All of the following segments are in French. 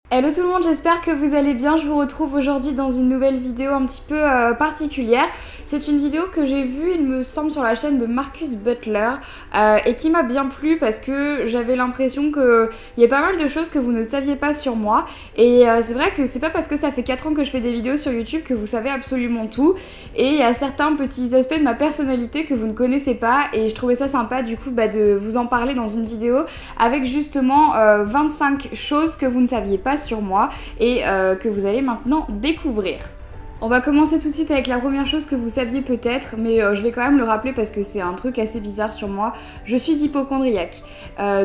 Hello tout le monde, j'espère que vous allez bien. Je vous retrouve aujourd'hui dans une nouvelle vidéo un petit peu particulière. C'est une vidéo que j'ai vue, il me semble, sur la chaîne de Marcus Butler et qui m'a bien plu parce que j'avais l'impression qu'il y a pas mal de choses que vous ne saviez pas sur moi. Et c'est vrai que c'est pas parce que ça fait 4 ans que je fais des vidéos sur YouTube que vous savez absolument tout. Et il y a certains petits aspects de ma personnalité que vous ne connaissez pas et je trouvais ça sympa du coup de vous en parler dans une vidéo avec justement 25 choses que vous ne saviez pas sur moi et que vous allez maintenant découvrir. On va commencer tout de suite avec la première chose que vous saviez peut-être, mais je vais quand même le rappeler parce que c'est un truc assez bizarre sur moi. Je suis hypocondriaque,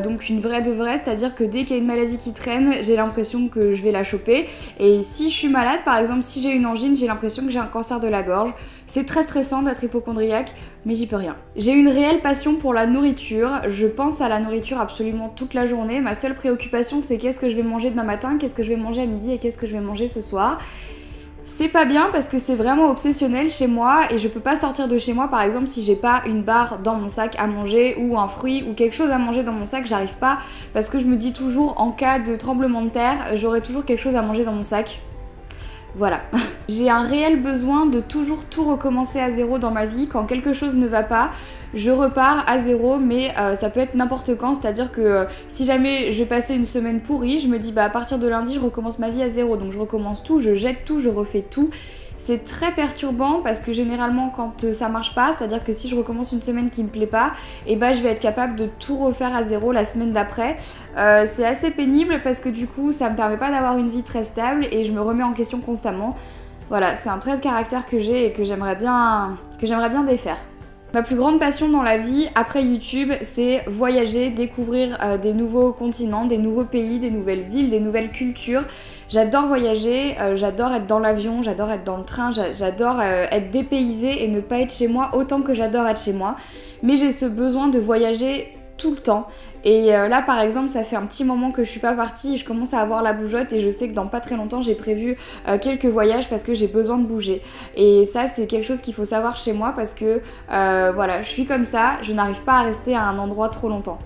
donc une vraie de vraie, c'est-à-dire que dès qu'il y a une maladie qui traîne, j'ai l'impression que je vais la choper. Et si je suis malade, par exemple, si j'ai une angine, j'ai l'impression que j'ai un cancer de la gorge. C'est très stressant d'être hypocondriaque, mais j'y peux rien. J'ai une réelle passion pour la nourriture, je pense à la nourriture absolument toute la journée. Ma seule préoccupation, c'est qu'est-ce que je vais manger demain matin, qu'est-ce que je vais manger à midi et qu'est-ce que je vais manger ce soir. C'est pas bien parce que c'est vraiment obsessionnel chez moi et je peux pas sortir de chez moi par exemple si j'ai pas une barre dans mon sac à manger ou un fruit ou quelque chose à manger dans mon sac, j'arrive pas parce que je me dis toujours en cas de tremblement de terre, j'aurai toujours quelque chose à manger dans mon sac. Voilà. J'ai un réel besoin de toujours tout recommencer à zéro dans ma vie. Quand quelque chose ne va pas, je repars à zéro, mais ça peut être n'importe quand. C'est-à-dire que si jamais je passais une semaine pourrie, je me dis bah à partir de lundi, je recommence ma vie à zéro. Donc je recommence tout, je jette tout, je refais tout. C'est très perturbant parce que généralement quand ça marche pas, c'est-à-dire que si je recommence une semaine qui me plaît pas, et bah je vais être capable de tout refaire à zéro la semaine d'après. C'est assez pénible parce que du coup ça me permet pas d'avoir une vie très stable et je me remets en question constamment. Voilà, c'est un trait de caractère que j'ai et que j'aimerais bien défaire. Ma plus grande passion dans la vie, après YouTube, c'est voyager, découvrir des nouveaux continents, des nouveaux pays, des nouvelles villes, des nouvelles cultures. J'adore voyager, j'adore être dans l'avion, j'adore être dans le train, j'adore être dépaysée et ne pas être chez moi autant que j'adore être chez moi. Mais j'ai ce besoin de voyager tout le temps. Et là par exemple ça fait un petit moment que je suis pas partie et je commence à avoir la bougeotte et je sais que dans pas très longtemps j'ai prévu quelques voyages parce que j'ai besoin de bouger. Et ça c'est quelque chose qu'il faut savoir chez moi parce que voilà, je suis comme ça, je n'arrive pas à rester à un endroit trop longtemps.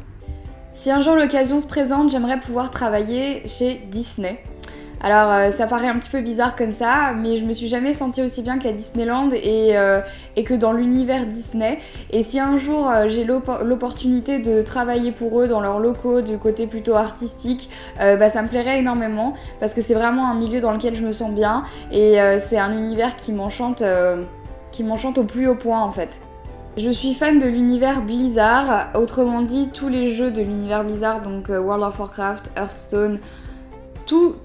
Si un jour l'occasion se présente, j'aimerais pouvoir travailler chez Disney. Alors ça paraît un petit peu bizarre comme ça, mais je me suis jamais sentie aussi bien qu'à Disneyland et que dans l'univers Disney. Et si un jour j'ai l'opportunité de travailler pour eux dans leurs locaux du côté plutôt artistique, bah, ça me plairait énormément parce que c'est vraiment un milieu dans lequel je me sens bien et c'est un univers qui m'enchante au plus haut point en fait. Je suis fan de l'univers Blizzard, autrement dit tous les jeux de l'univers Blizzard, donc World of Warcraft, Hearthstone,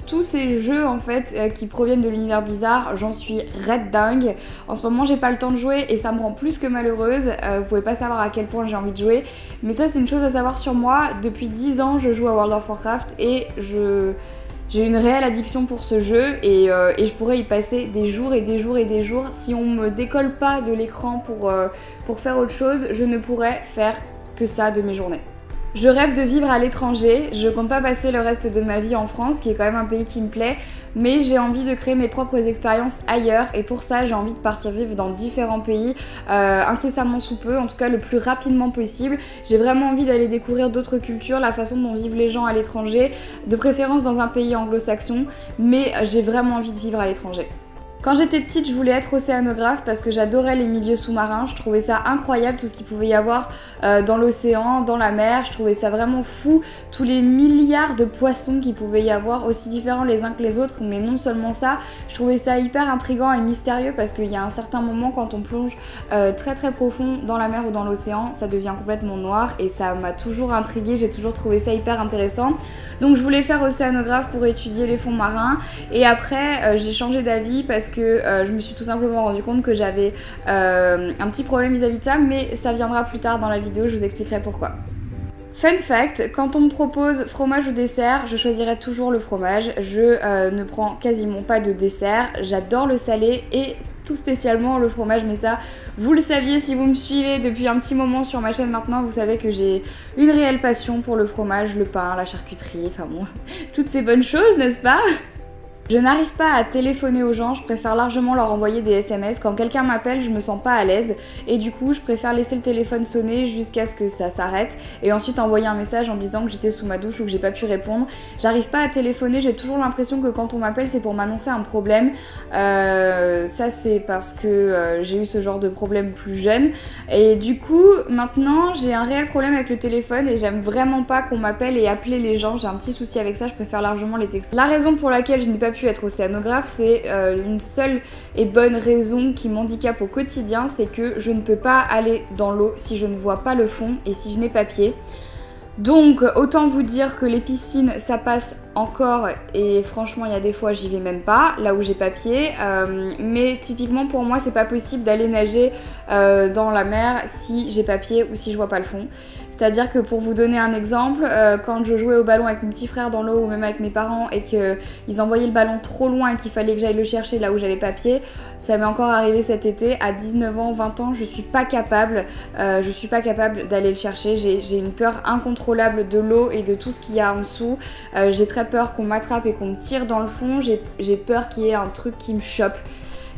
tous ces jeux en fait qui proviennent de l'univers Blizzard, j'en suis red dingue. En ce moment j'ai pas le temps de jouer et ça me rend plus que malheureuse, vous pouvez pas savoir à quel point j'ai envie de jouer. Mais ça c'est une chose à savoir sur moi, depuis 10 ans je joue à World of Warcraft et j'ai une réelle addiction pour ce jeu et je pourrais y passer des jours et des jours et des jours. Si on me décolle pas de l'écran pour faire autre chose, je ne pourrais faire que ça de mes journées. Je rêve de vivre à l'étranger, je compte pas passer le reste de ma vie en France, qui est quand même un pays qui me plaît, mais j'ai envie de créer mes propres expériences ailleurs et pour ça j'ai envie de partir vivre dans différents pays incessamment sous peu, en tout cas le plus rapidement possible. J'ai vraiment envie d'aller découvrir d'autres cultures, la façon dont vivent les gens à l'étranger, de préférence dans un pays anglo-saxon, mais j'ai vraiment envie de vivre à l'étranger. Quand j'étais petite, je voulais être océanographe parce que j'adorais les milieux sous-marins, je trouvais ça incroyable tout ce qu'il pouvait y avoir dans l'océan, dans la mer, je trouvais ça vraiment fou, tous les milliards de poissons qu'il pouvait y avoir, aussi différents les uns que les autres, mais non seulement ça, je trouvais ça hyper intriguant et mystérieux parce qu'il y a un certain moment quand on plonge très très profond dans la mer ou dans l'océan, ça devient complètement noir et ça m'a toujours intriguée, j'ai toujours trouvé ça hyper intéressant. Donc je voulais faire océanographe pour étudier les fonds marins et après j'ai changé d'avis parce que je me suis tout simplement rendu compte que j'avais un petit problème vis-à-vis de ça, mais ça viendra plus tard dans la vidéo, je vous expliquerai pourquoi. Fun fact, quand on me propose fromage ou dessert, je choisirai toujours le fromage. Je ne prends quasiment pas de dessert. J'adore le salé et tout spécialement le fromage. Mais ça, vous le saviez si vous me suivez depuis un petit moment sur ma chaîne maintenant. Vous savez que j'ai une réelle passion pour le fromage, le pain, la charcuterie, enfin bon, toutes ces bonnes choses, n'est-ce pas ? Je n'arrive pas à téléphoner aux gens, je préfère largement leur envoyer des SMS. Quand quelqu'un m'appelle, je me sens pas à l'aise et du coup je préfère laisser le téléphone sonner jusqu'à ce que ça s'arrête et ensuite envoyer un message en disant que j'étais sous ma douche ou que j'ai pas pu répondre. J'arrive pas à téléphoner, j'ai toujours l'impression que quand on m'appelle c'est pour m'annoncer un problème. Ça c'est parce que j'ai eu ce genre de problème plus jeune et du coup maintenant j'ai un réel problème avec le téléphone et j'aime vraiment pas qu'on m'appelle et appeler les gens. J'ai un petit souci avec ça, je préfère largement les textos. La raison pour laquelle je n'ai pas pu être océanographe, c'est une seule et bonne raison qui m'handicape au quotidien, c'est que je ne peux pas aller dans l'eau si je ne vois pas le fond et si je n'ai pas pied. Donc autant vous dire que les piscines ça passe encore et franchement il y a des fois j'y vais même pas là où j'ai pas pied, mais typiquement pour moi c'est pas possible d'aller nager dans la mer si j'ai pas pied ou si je vois pas le fond. C'est à dire que pour vous donner un exemple, quand je jouais au ballon avec mon petit frère dans l'eau ou même avec mes parents et qu'ils envoyaient le ballon trop loin et qu'il fallait que j'aille le chercher là où j'avais pas pied, ça m'est encore arrivé cet été à 19 ans, 20 ans, je suis pas capable d'aller le chercher. J'ai une peur incontrôlable de l'eau et de tout ce qu'il y a en dessous. J'ai très peur qu'on m'attrape et qu'on me tire dans le fond, j'ai peur qu'il y ait un truc qui me chope.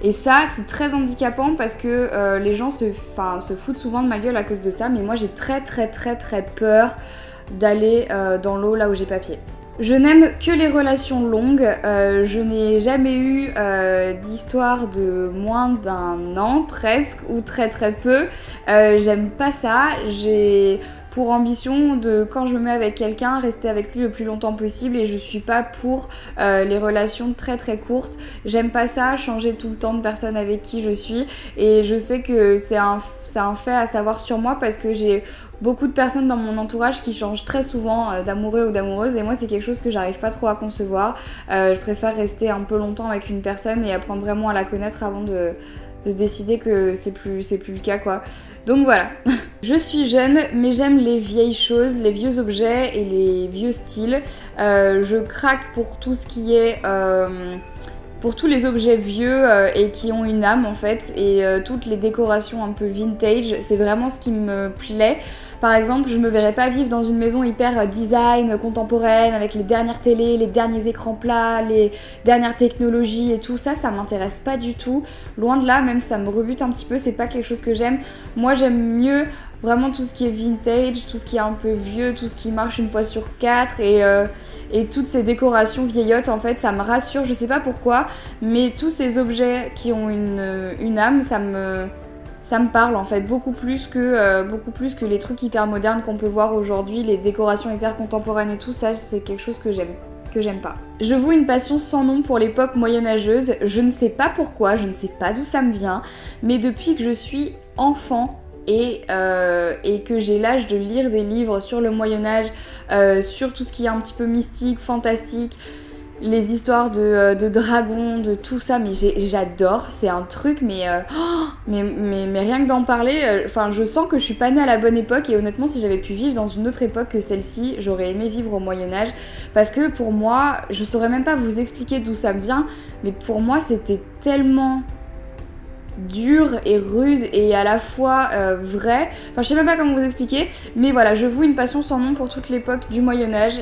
Et ça, c'est très handicapant parce que les gens se foutent souvent de ma gueule à cause de ça, mais moi j'ai très peur d'aller dans l'eau là où j'ai pas pied. Je n'aime que les relations longues, je n'ai jamais eu d'histoire de moins d'un an presque, ou très peu. J'aime pas ça, j'ai pour ambition de, quand je me mets avec quelqu'un, rester avec lui le plus longtemps possible et je suis pas pour les relations très courtes. J'aime pas ça, changer tout le temps de personne avec qui je suis et je sais que c'est un fait à savoir sur moi parce que j'ai beaucoup de personnes dans mon entourage qui changent très souvent d'amoureux ou d'amoureuse et moi c'est quelque chose que j'arrive pas trop à concevoir. Je préfère rester un peu longtemps avec une personne et apprendre vraiment à la connaître avant de décider que c'est plus le cas quoi. Donc voilà. Je suis jeune mais j'aime les vieilles choses, les vieux objets et les vieux styles. Je craque pour tout ce qui est... pour tous les objets vieux et qui ont une âme en fait et toutes les décorations un peu vintage, c'est vraiment ce qui me plaît. Par exemple, je me verrais pas vivre dans une maison hyper design, contemporaine, avec les dernières télés, les derniers écrans plats, les dernières technologies et tout ça, ça m'intéresse pas du tout. Loin de là, même ça me rebute un petit peu, c'est pas quelque chose que j'aime. Moi j'aime mieux vraiment tout ce qui est vintage, tout ce qui est un peu vieux, tout ce qui marche une fois sur 4 et toutes ces décorations vieillottes en fait ça me rassure, je sais pas pourquoi, mais tous ces objets qui ont une âme ça me parle en fait beaucoup plus que les trucs hyper modernes qu'on peut voir aujourd'hui, les décorations hyper contemporaines et tout ça, c'est quelque chose que j'aime pas. Je voue une passion sans nom pour l'époque moyenâgeuse, je ne sais pas pourquoi, je ne sais pas d'où ça me vient, mais depuis que je suis enfant et que j'ai l'âge de lire des livres sur le Moyen-Âge, sur tout ce qui est un petit peu mystique, fantastique, les histoires de dragons, de tout ça, mais j'adore, c'est un truc, mais rien que d'en parler, je sens que je suis pas née à la bonne époque et honnêtement si j'avais pu vivre dans une autre époque que celle-ci, j'aurais aimé vivre au Moyen-Âge parce que pour moi, je saurais même pas vous expliquer d'où ça me vient, mais pour moi c'était tellement dur et rude et à la fois vrai, je sais même pas comment vous expliquer, mais voilà, je voue une passion sans nom pour toute l'époque du Moyen-Âge,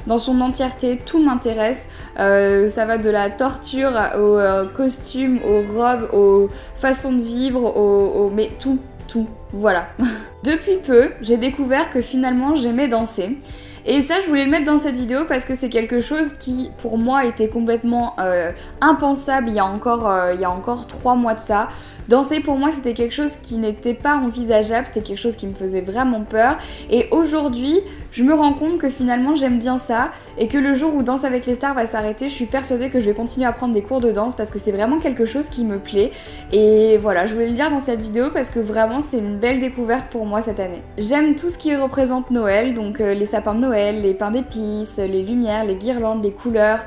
dans son entièreté, tout m'intéresse, ça va de la torture aux costumes, aux robes, aux façons de vivre, mais tout, voilà. Depuis peu, j'ai découvert que finalement j'aimais danser. Et ça, je voulais le mettre dans cette vidéo parce que c'est quelque chose qui, pour moi, était complètement impensable il y a encore 3 mois de ça. Danser, pour moi, c'était quelque chose qui n'était pas envisageable, c'était quelque chose qui me faisait vraiment peur. Et aujourd'hui, je me rends compte que finalement, j'aime bien ça et que le jour où Danse avec les stars va s'arrêter, je suis persuadée que je vais continuer à prendre des cours de danse parce que c'est vraiment quelque chose qui me plaît. Et voilà, je voulais le dire dans cette vidéo parce que vraiment, c'est une belle découverte pour moi cette année. J'aime tout ce qui représente Noël, donc les sapins de Noël, les pains d'épices, les lumières, les guirlandes, les couleurs,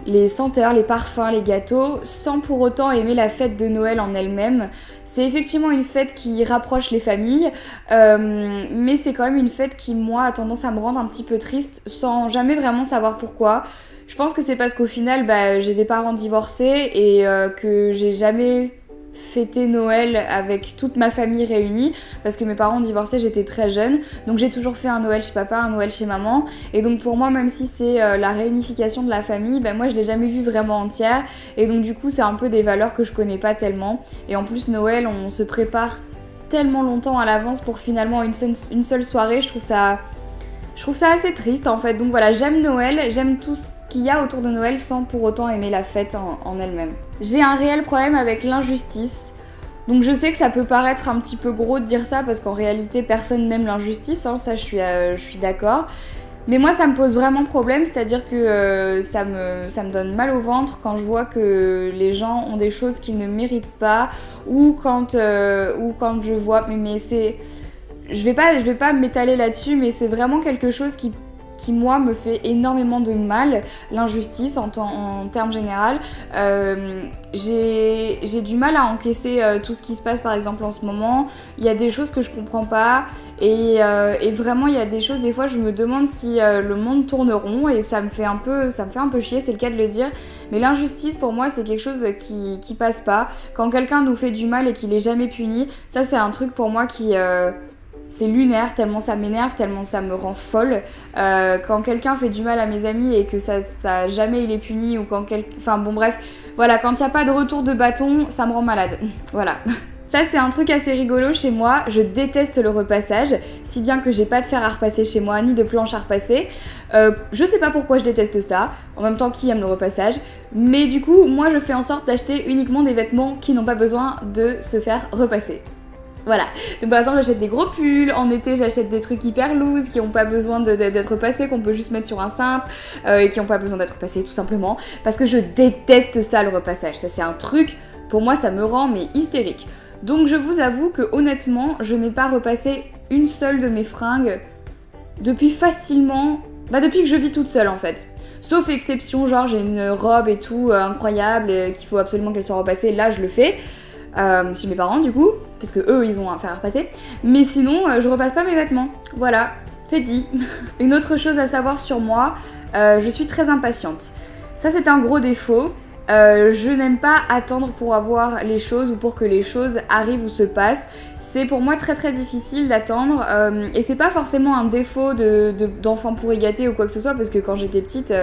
les senteurs, les parfums, les gâteaux, sans pour autant aimer la fête de Noël en elle-même. C'est effectivement une fête qui rapproche les familles, mais c'est quand même une fête qui, moi, a tendance à me rendre un petit peu triste, sans jamais vraiment savoir pourquoi. Je pense que c'est parce qu'au final, j'ai des parents divorcés et que j'ai jamais fêter Noël avec toute ma famille réunie parce que mes parents ont divorcé, j'étais très jeune, donc j'ai toujours fait un Noël chez papa, un Noël chez maman, et donc pour moi, même si c'est la réunification de la famille, ben moi je l'ai jamais vue vraiment entière, et donc du coup c'est un peu des valeurs que je connais pas tellement, et en plus Noël on se prépare tellement longtemps à l'avance pour finalement une seule soirée, je trouve ça assez triste en fait. Donc voilà, j'aime Noël, j'aime tout ce qu'il y a autour de Noël sans pour autant aimer la fête en elle-même. J'ai un réel problème avec l'injustice. Donc je sais que ça peut paraître un petit peu gros de dire ça parce qu'en réalité personne n'aime l'injustice, hein, ça je suis d'accord. Mais moi ça me pose vraiment problème, c'est-à-dire que ça me donne mal au ventre quand je vois que les gens ont des choses qu'ils ne méritent pas ou quand je vois... Mais c'est... Je vais pas m'étaler là-dessus, mais c'est vraiment quelque chose qui moi me fait énormément de mal, l'injustice en termes général. J'ai du mal à encaisser tout ce qui se passe par exemple en ce moment. Il y a des choses que je comprends pas et vraiment il y a des choses, des fois je me demande si le monde tourne rond et ça me fait un peu chier, c'est le cas de le dire. Mais l'injustice pour moi c'est quelque chose qui passe pas. Quand quelqu'un nous fait du mal et qu'il est jamais puni, ça c'est un truc pour moi qui... c'est lunaire, tellement ça m'énerve, tellement ça me rend folle. Quand quelqu'un fait du mal à mes amis et que ça jamais il est puni, ou quand enfin bon bref, voilà, quand il n'y a pas de retour de bâton, ça me rend malade. Voilà. Ça c'est un truc assez rigolo chez moi, je déteste le repassage, si bien que j'ai pas de fer à repasser chez moi, ni de planche à repasser. Je sais pas pourquoi je déteste ça, en même temps qui aime le repassage, mais du coup moi je fais en sorte d'acheter uniquement des vêtements qui n'ont pas besoin de se faire repasser. Voilà, donc par exemple j'achète des gros pulls, en été j'achète des trucs hyper loose qui n'ont pas besoin d'être passés, qu'on peut juste mettre sur un cintre et qui n'ont pas besoin d'être passés tout simplement parce que je déteste ça le repassage, ça c'est un truc, pour moi ça me rend mais hystérique. Donc je vous avoue que honnêtement je n'ai pas repassé une seule de mes fringues depuis facilement, depuis que je vis toute seule en fait. Sauf exception, genre j'ai une robe et tout incroyable qu'il faut absolument qu'elle soit repassée, là je le fais. Chez mes parents du coup, parce que eux ils ont un fer à repasser, mais sinon je repasse pas mes vêtements, voilà, c'est dit. Une autre chose à savoir sur moi, je suis très impatiente. Ça c'est un gros défaut, je n'aime pas attendre pour avoir les choses ou pour que les choses arrivent ou se passent. C'est pour moi très très difficile d'attendre et c'est pas forcément un défaut d'enfant pourri gâté ou quoi que ce soit, parce que quand j'étais petite,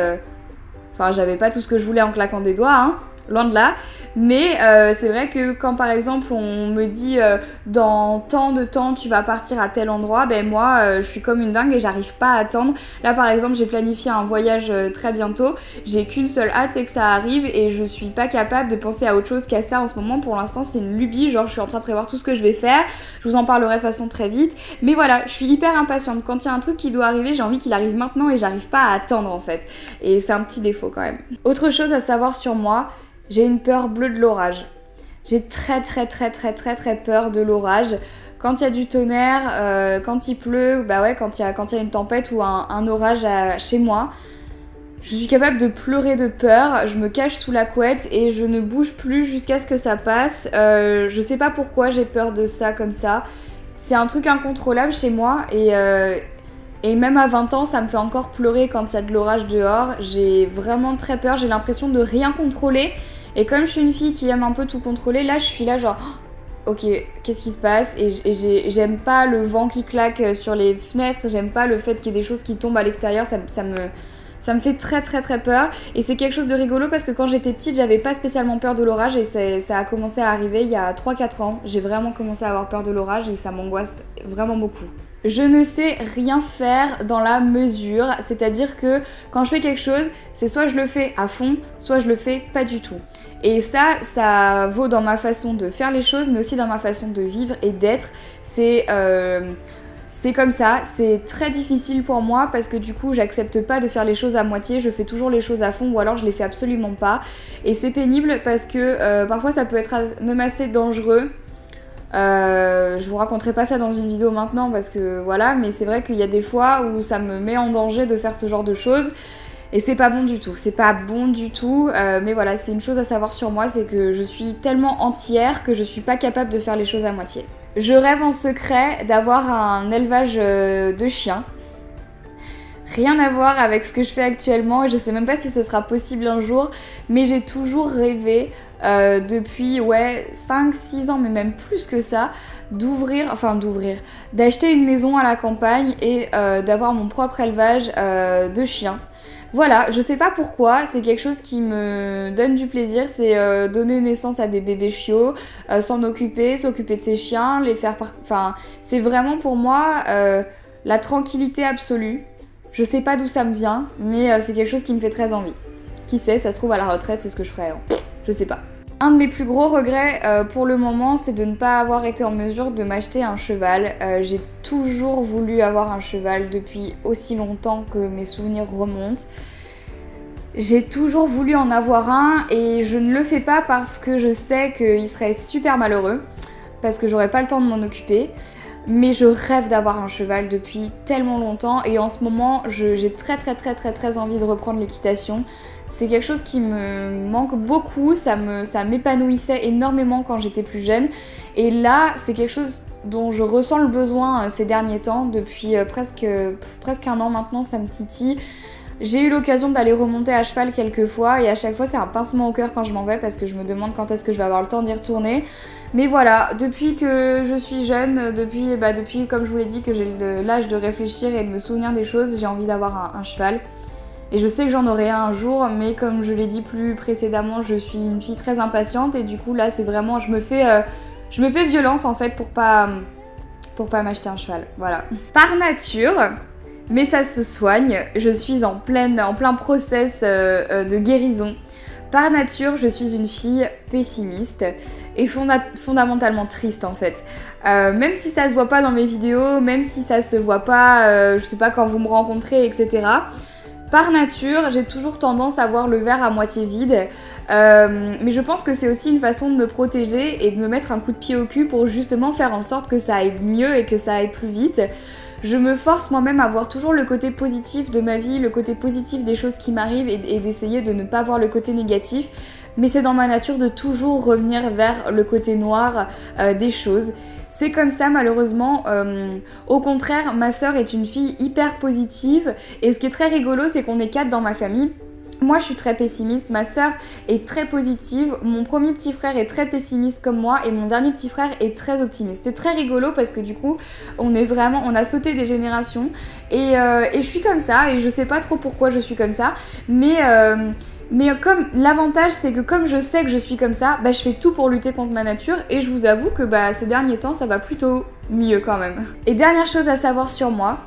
j'avais pas tout ce que je voulais en claquant des doigts, hein. Loin de là, mais c'est vrai que quand par exemple on me dit dans tant de temps tu vas partir à tel endroit, ben moi je suis comme une dingue et j'arrive pas à attendre. Là par exemple j'ai planifié un voyage très bientôt, j'ai qu'une seule hâte, c'est que ça arrive et je suis pas capable de penser à autre chose qu'à ça en ce moment. Pour l'instant c'est une lubie, genre je suis en train de prévoir tout ce que je vais faire, je vous en parlerai de façon très vite, mais voilà, je suis hyper impatiente. Quand il y a un truc qui doit arriver, j'ai envie qu'il arrive maintenant et j'arrive pas à attendre en fait, et c'est un petit défaut quand même. Autre chose à savoir sur moi, j'ai une peur bleue de l'orage. J'ai très peur de l'orage. Quand il y a du tonnerre, quand il pleut, quand il y a une tempête ou un orage chez moi, je suis capable de pleurer de peur, je me cache sous la couette et je ne bouge plus jusqu'à ce que ça passe. Je sais pas pourquoi j'ai peur de ça comme ça. C'est un truc incontrôlable chez moi et même à 20 ans, ça me fait encore pleurer quand il y a de l'orage dehors. J'ai vraiment très peur, j'ai l'impression de rien contrôler. Et comme je suis une fille qui aime un peu tout contrôler, là je suis là genre ok, qu'est-ce qui se passe? Et j'aime pas le vent qui claque sur les fenêtres, j'aime pas le fait qu'il y ait des choses qui tombent à l'extérieur, ça me fait très peur. Et c'est quelque chose de rigolo parce que quand j'étais petite, j'avais pas spécialement peur de l'orage et ça a commencé à arriver il y a 3-4 ans. J'ai vraiment commencé à avoir peur de l'orage et ça m'angoisse vraiment beaucoup. Je ne sais rien faire dans la mesure, c'est-à-dire que quand je fais quelque chose, c'est soit je le fais à fond, soit je le fais pas du tout. Et ça vaut dans ma façon de faire les choses, mais aussi dans ma façon de vivre et d'être. C'est comme ça, c'est très difficile pour moi parce que du coup j'accepte pas de faire les choses à moitié, je fais toujours les choses à fond ou alors je les fais absolument pas. Et c'est pénible parce que parfois ça peut être même assez dangereux. Je vous raconterai pas ça dans une vidéo maintenant parce que voilà, mais c'est vrai qu'il y a des fois où ça me met en danger de faire ce genre de choses et c'est pas bon du tout, mais voilà, c'est une chose à savoir sur moi, c'est que je suis tellement entière que je suis pas capable de faire les choses à moitié. Je rêve en secret d'avoir un élevage de chiens. rien à voir avec ce que je fais actuellement et je sais même pas si ce sera possible un jour, mais j'ai toujours rêvé depuis 5-6 ans, mais même plus que ça, d'acheter une maison à la campagne et d'avoir mon propre élevage de chiens. Voilà, je sais pas pourquoi, c'est quelque chose qui me donne du plaisir, c'est donner naissance à des bébés chiots, s'en occuper, s'occuper de ses chiens, les faire c'est vraiment pour moi la tranquillité absolue. Je sais pas d'où ça me vient, mais c'est quelque chose qui me fait très envie. Qui sait, ça se trouve à la retraite, c'est ce que je ferais, hein. Je sais pas. Un de mes plus gros regrets pour le moment, c'est de ne pas avoir été en mesure de m'acheter un cheval. J'ai toujours voulu avoir un cheval depuis aussi longtemps que mes souvenirs remontent. J'ai toujours voulu en avoir un et je ne le fais pas parce que je sais qu'il serait super malheureux, parce que j'aurais pas le temps de m'en occuper. Mais je rêve d'avoir un cheval depuis tellement longtemps et en ce moment j'ai très envie de reprendre l'équitation. C'est quelque chose qui me manque beaucoup, ça m'épanouissait énormément quand j'étais plus jeune. Et là, c'est quelque chose dont je ressens le besoin ces derniers temps, depuis presque un an maintenant, ça me titille. J'ai eu l'occasion d'aller remonter à cheval quelques fois et à chaque fois c'est un pincement au cœur quand je m'en vais parce que je me demande quand est-ce que je vais avoir le temps d'y retourner. Mais voilà, depuis que je suis jeune, depuis comme je vous l'ai dit que j'ai l'âge de réfléchir et de me souvenir des choses, j'ai envie d'avoir un cheval. Et je sais que j'en aurai un jour, mais comme je l'ai dit plus précédemment, je suis une fille très impatiente et du coup là c'est vraiment, je me fais violence en fait pour pas m'acheter un cheval, voilà. Par nature, mais ça se soigne, je suis en plein process de guérison. Par nature, je suis une fille pessimiste et fondamentalement triste en fait. Même si ça se voit pas dans mes vidéos, même si ça se voit pas, je sais pas, quand vous me rencontrez, etc. Par nature, j'ai toujours tendance à voir le verre à moitié vide, mais je pense que c'est aussi une façon de me protéger et de me mettre un coup de pied au cul pour justement faire en sorte que ça aille mieux et que ça aille plus vite. Je me force moi-même à voir toujours le côté positif de ma vie, le côté positif des choses qui m'arrivent et d'essayer de ne pas voir le côté négatif. Mais c'est dans ma nature de toujours revenir vers le côté noir des choses. C'est comme ça malheureusement. Au contraire, ma sœur est une fille hyper positive et ce qui est très rigolo, c'est qu'on est 4 dans ma famille. Moi je suis très pessimiste, ma sœur est très positive, mon premier petit frère est très pessimiste comme moi et mon dernier petit frère est très optimiste. C'est très rigolo parce que du coup on a sauté des générations et je suis comme ça et je sais pas trop pourquoi je suis comme ça, mais comme l'avantage c'est que comme je sais que je suis comme ça, je fais tout pour lutter contre ma nature et je vous avoue que ces derniers temps ça va plutôt mieux quand même. Et dernière chose à savoir sur moi,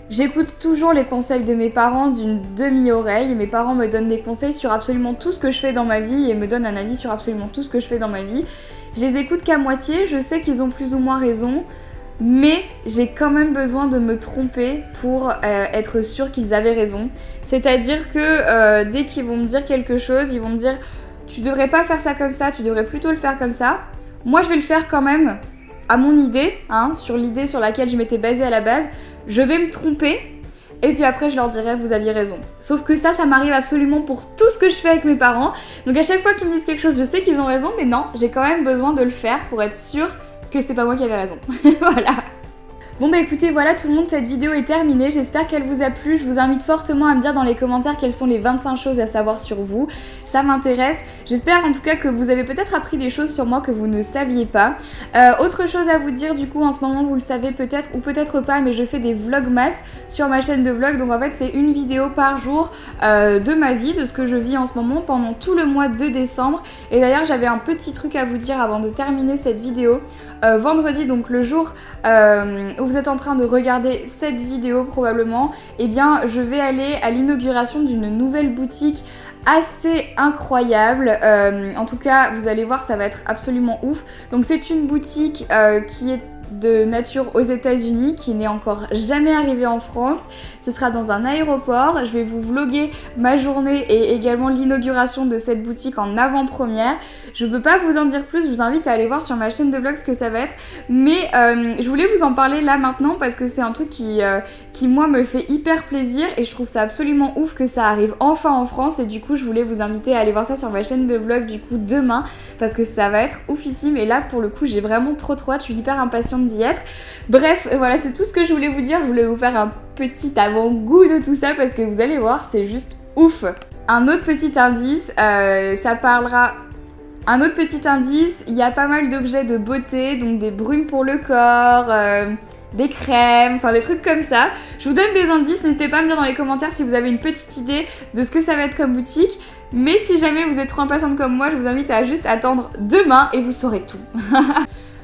j'écoute toujours les conseils de mes parents d'une demi-oreille. Mes parents me donnent des conseils sur absolument tout ce que je fais dans ma vie et me donnent un avis sur absolument tout ce que je fais dans ma vie. Je les écoute qu'à moitié, je sais qu'ils ont plus ou moins raison, mais j'ai quand même besoin de me tromper pour être sûre qu'ils avaient raison. C'est-à-dire que dès qu'ils vont me dire quelque chose, ils vont me dire « tu devrais pas faire ça comme ça, tu devrais plutôt le faire comme ça ». Moi je vais le faire quand même à mon idée, sur l'idée sur laquelle je m'étais basée à la base. Je vais me tromper et puis après je leur dirai vous aviez raison. Sauf que ça m'arrive absolument pour tout ce que je fais avec mes parents. Donc à chaque fois qu'ils me disent quelque chose, je sais qu'ils ont raison, mais non, j'ai quand même besoin de le faire pour être sûre que c'est pas moi qui avais raison. Voilà. Bon écoutez, voilà tout le monde, cette vidéo est terminée, j'espère qu'elle vous a plu. Je vous invite fortement à me dire dans les commentaires quelles sont les 25 choses à savoir sur vous, ça m'intéresse. J'espère en tout cas que vous avez peut-être appris des choses sur moi que vous ne saviez pas. Autre chose à vous dire du coup, en ce moment vous le savez peut-être ou peut-être pas, mais je fais des vlogmas sur ma chaîne de vlog, donc en fait c'est une vidéo par jour de ma vie, de ce que je vis en ce moment pendant tout le mois de décembre. Et d'ailleurs j'avais un petit truc à vous dire avant de terminer cette vidéo. Vendredi, donc le jour où vous êtes en train de regarder cette vidéo probablement, eh bien je vais aller à l'inauguration d'une nouvelle boutique assez incroyable. En tout cas vous allez voir, ça va être absolument ouf. Donc c'est une boutique qui est de nature aux États-Unis, qui n'est encore jamais arrivée en France. Ce sera dans un aéroport. Je vais vous vlogger ma journée et également l'inauguration de cette boutique en avant-première. Je peux pas vous en dire plus, je vous invite à aller voir sur ma chaîne de vlog ce que ça va être, mais je voulais vous en parler là maintenant parce que c'est un truc qui moi me fait hyper plaisir et je trouve ça absolument ouf que ça arrive enfin en France. Et du coup je voulais vous inviter à aller voir ça sur ma chaîne de vlog du coup demain, parce que ça va être oufissime. Et là pour le coup j'ai vraiment trop hâte, je suis hyper impatiente impatiente d'y être. Bref, voilà, c'est tout ce que je voulais vous dire. Je voulais vous faire un petit avant-goût de tout ça parce que vous allez voir, c'est juste ouf. Un autre petit indice, Un autre petit indice, il y a pas mal d'objets de beauté, donc des brumes pour le corps, des crèmes, enfin des trucs comme ça. Je vous donne des indices, n'hésitez pas à me dire dans les commentaires si vous avez une petite idée de ce que ça va être comme boutique. Mais si jamais vous êtes trop impatiente comme moi, je vous invite à juste attendre demain et vous saurez tout.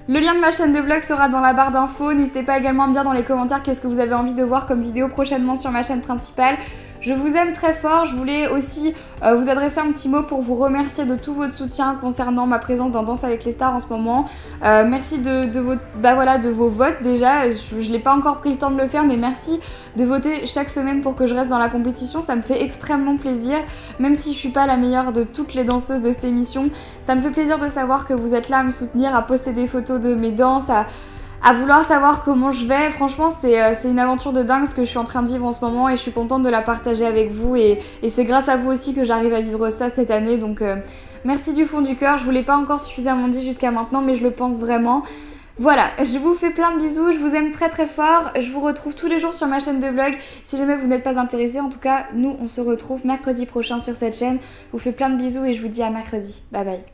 Le lien de ma chaîne de vlog sera dans la barre d'infos. N'hésitez pas également à me dire dans les commentaires qu'est-ce que vous avez envie de voir comme vidéo prochainement sur ma chaîne principale. Je vous aime très fort, je voulais aussi vous adresser un petit mot pour vous remercier de tout votre soutien concernant ma présence dans Danse avec les stars en ce moment. Merci de vos votes déjà, je n'ai pas encore pris le temps de le faire mais merci de voter chaque semaine pour que je reste dans la compétition, ça me fait extrêmement plaisir. Même si je suis pas la meilleure de toutes les danseuses de cette émission, ça me fait plaisir de savoir que vous êtes là à me soutenir, à poster des photos de mes danses, à vouloir savoir comment je vais. Franchement, c'est une aventure de dingue ce que je suis en train de vivre en ce moment et je suis contente de la partager avec vous et c'est grâce à vous aussi que j'arrive à vivre ça cette année. Donc merci du fond du cœur. Je vous l'ai pas encore suffisamment dit jusqu'à maintenant mais je le pense vraiment. Voilà, je vous fais plein de bisous, je vous aime très très fort. Je vous retrouve tous les jours sur ma chaîne de vlog. Si jamais vous n'êtes pas intéressés, en tout cas, nous on se retrouve mercredi prochain sur cette chaîne. Je vous fais plein de bisous et je vous dis à mercredi. Bye bye.